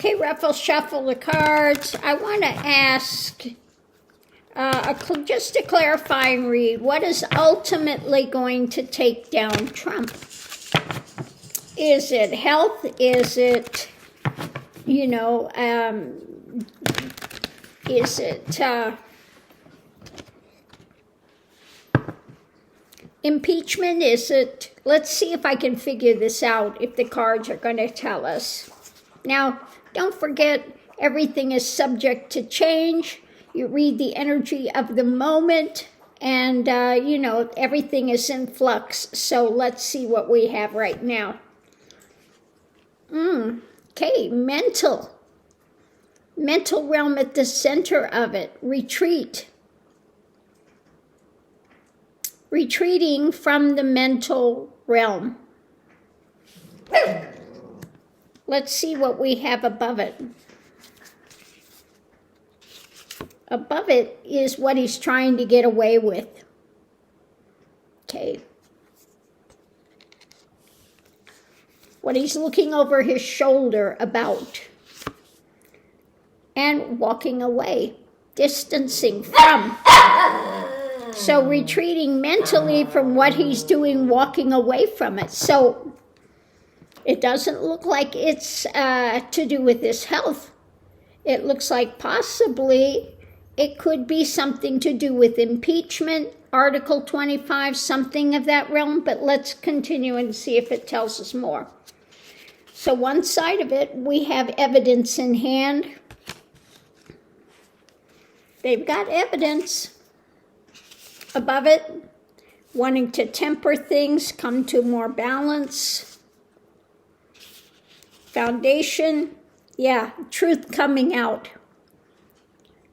Okay, Ruffle, shuffle the cards. I want to ask just a clarifying read. What is ultimately going to take down Trump? Is it health? Is it, is it impeachment? Is it, let's see if I can figure this out, if the cards are going to tell us. Now, don't forget, everything is subject to change. You read the energy of the moment, and, everything is in flux. So let's see what we have right now. Okay, mental realm at the center of it. Retreating from the mental realm. Let's see what we have above it. Above it is what he's trying to get away with. Okay. What he's looking over his shoulder about. And walking away. Distancing from. So retreating mentally from what he's doing, walking away from it. So it doesn't look like it's to do with his health. It looks like possibly it could be something to do with impeachment, Article 25, something of that realm. But let's continue and see if it tells us more. So one side of it, we have evidence in hand. They've got evidence. Above it, wanting to temper things, come to more balance. Foundation, yeah, truth coming out.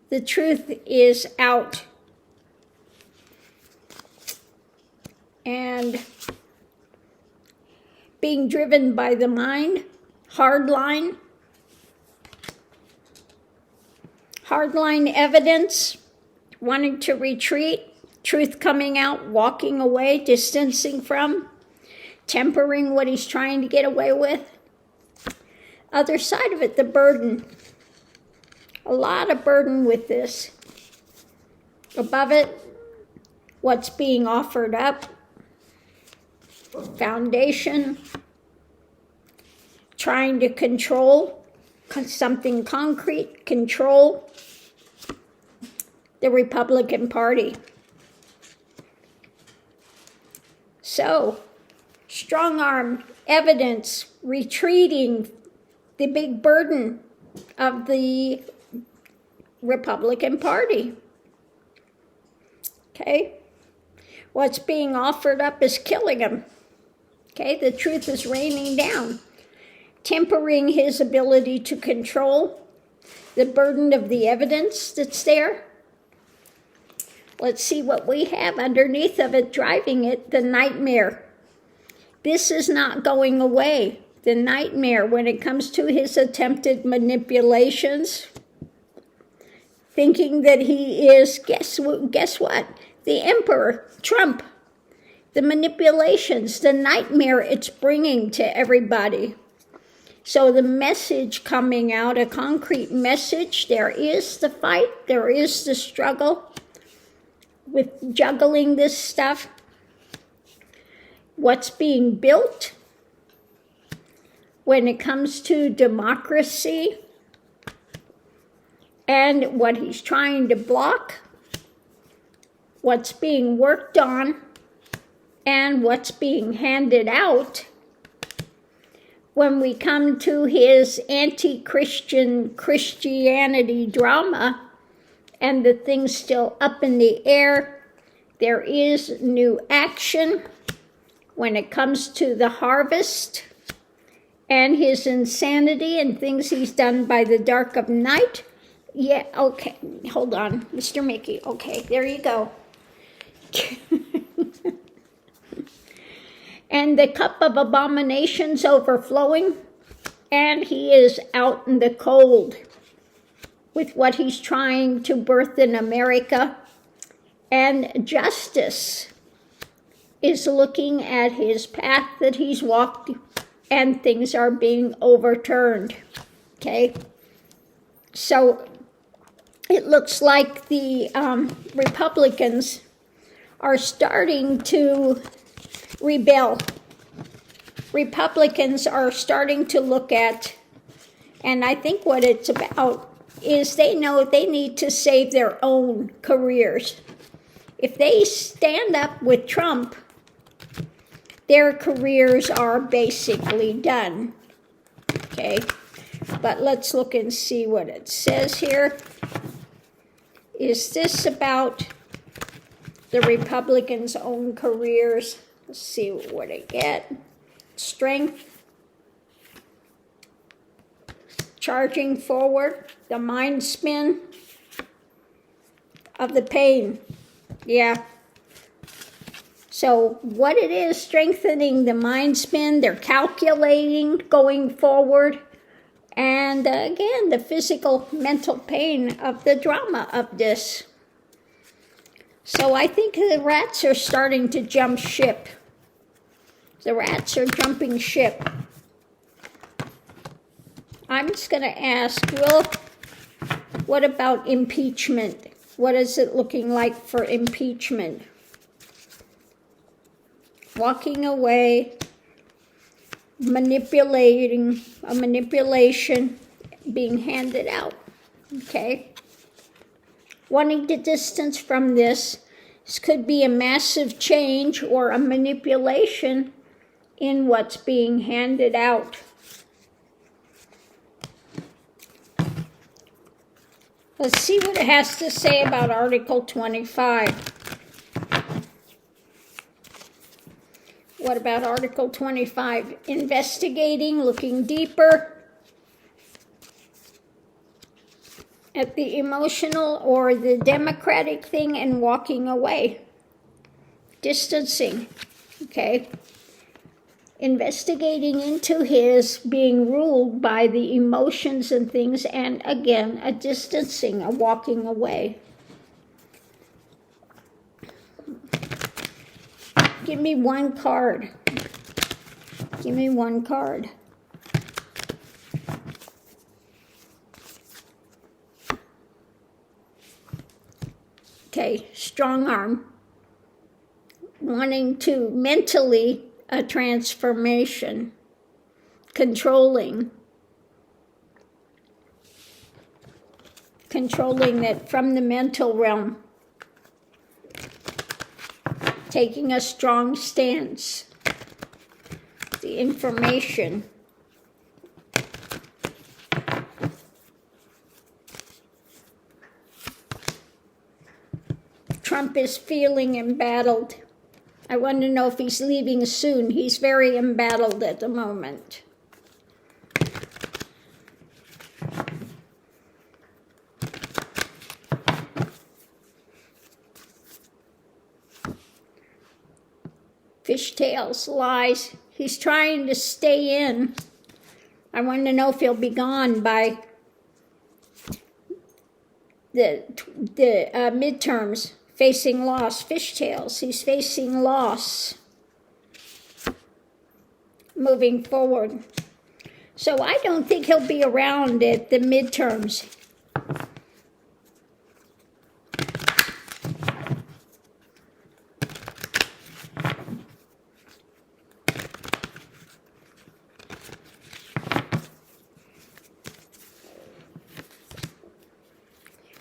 The truth is out. And being driven by the mind, hardline evidence, wanting to retreat. Truth coming out, walking away, distancing from, tempering what he's trying to get away with. Other side of it, the burden. A lot of burden with this. Above it, what's being offered up. Foundation. Trying to control something concrete, control the Republican Party. So, strong-arm evidence, retreating the big burden of the Republican Party. Okay? What's being offered up is killing him. Okay? The truth is raining down. Tempering his ability to control the burden of the evidence that's there. Let's see what we have underneath of it, driving it, the nightmare. This is not going away. The nightmare when it comes to his attempted manipulations. Thinking that he is, guess what? The Emperor, Trump. The manipulations, the nightmare it's bringing to everybody. So the message coming out, a concrete message, there is the fight, there is the struggle. With juggling this stuff, what's being built when it comes to democracy and what he's trying to block, what's being worked on, and what's being handed out. When we come to his anti-Christian Christianity drama, and the thing's still up in the air, there is new action when it comes to the harvest and his insanity and things he's done by the dark of night. Yeah, okay, hold on, Mr. Mickey. Okay, there you go. And the cup of abominations overflowing, and he is out in the cold with what he's trying to birth in America. And justice is looking at his path that he's walked, and things are being overturned. Okay, so it looks like the Republicans are starting to rebel. Republicans are starting to look at, and I think what it's about is they know they need to save their own careers. If they stand up with Trump, their careers are basically done. Okay, but let's look and see what it says here. Is this about the Republicans' own careers? Let's see what I get. Strength. Charging forward. The mind spin of the pain. Yeah. So what it is, strengthening the mind spin, they're calculating going forward. And again, the physical, mental pain of the drama of this. So I think the rats are starting to jump ship. The rats are jumping ship. I'm just going to ask, well, what about impeachment? What is it looking like for impeachment? Walking away, manipulation being handed out. Okay? Wanting to distance from this. This could be a massive change or a manipulation in what's being handed out. Let's see what it has to say about Article 25. What about Article 25? Investigating, looking deeper at the emotional or the democratic thing and walking away. Distancing, okay? Investigating into his being ruled by the emotions and things, and again, a distancing, a walking away. Give me one card. Give me one card. Okay, strong arm. Wanting to mentally a transformation. Controlling. Controlling that from the mental realm. Taking a strong stance. The information. Trump is feeling embattled. I want to know if he's leaving soon. He's very embattled at the moment. Fishtails, lies. He's trying to stay in. I want to know if he'll be gone by the midterms. Facing loss. Fishtails. He's facing loss. Moving forward. So I don't think he'll be around at the midterms.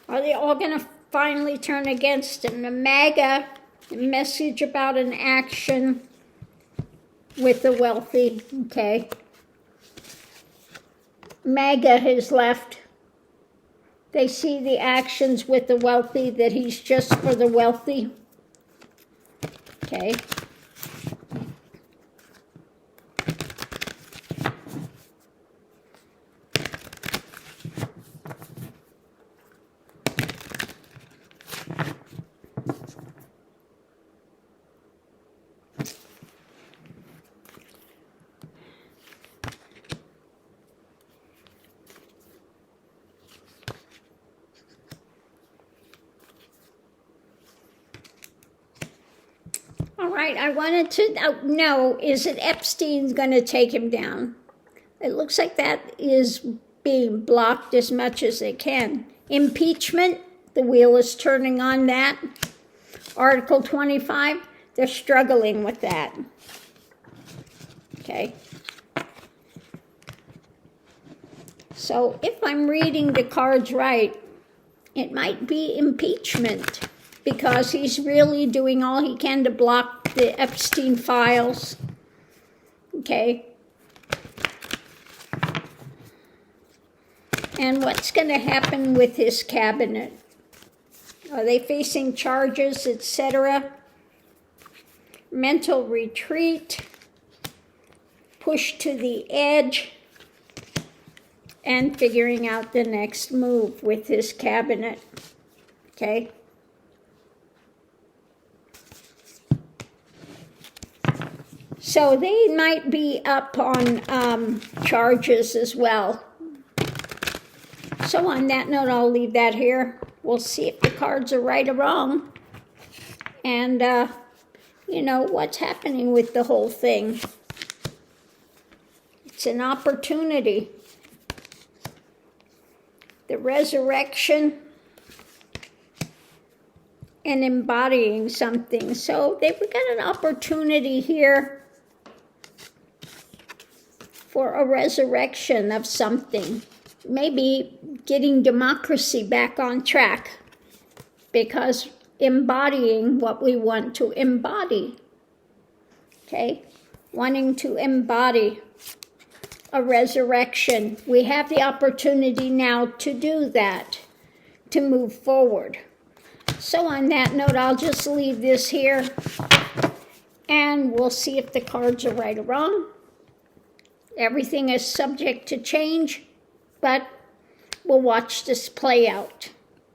Are they all going to finally turn against him? The MAGA, a message about an action with the wealthy, okay? MAGA has left. They see the actions with the wealthy, that he's just for the wealthy, okay? All right, I wanted to know, is it Epstein's going to take him down? It looks like that is being blocked as much as they can. Impeachment, the wheel is turning on that. Article 25, they're struggling with that. Okay. So if I'm reading the cards right, it might be impeachment, because he's really doing all he can to block the Epstein files. Okay. And what's going to happen with his cabinet? Are they facing charges, etc.? Mental retreat, push to the edge, and figuring out the next move with his cabinet. Okay? So they might be up on charges as well. So on that note, I'll leave that here. We'll see if the cards are right or wrong. And, you know, what's happening with the whole thing. It's an opportunity. The resurrection and embodying something. So they've got an opportunity here for a resurrection of something. Maybe getting democracy back on track, because embodying what we want to embody. Okay? Wanting to embody a resurrection. We have the opportunity now to do that, to move forward. So on that note, I'll just leave this here, and we'll see if the cards are right or wrong. Everything is subject to change, but we'll watch this play out.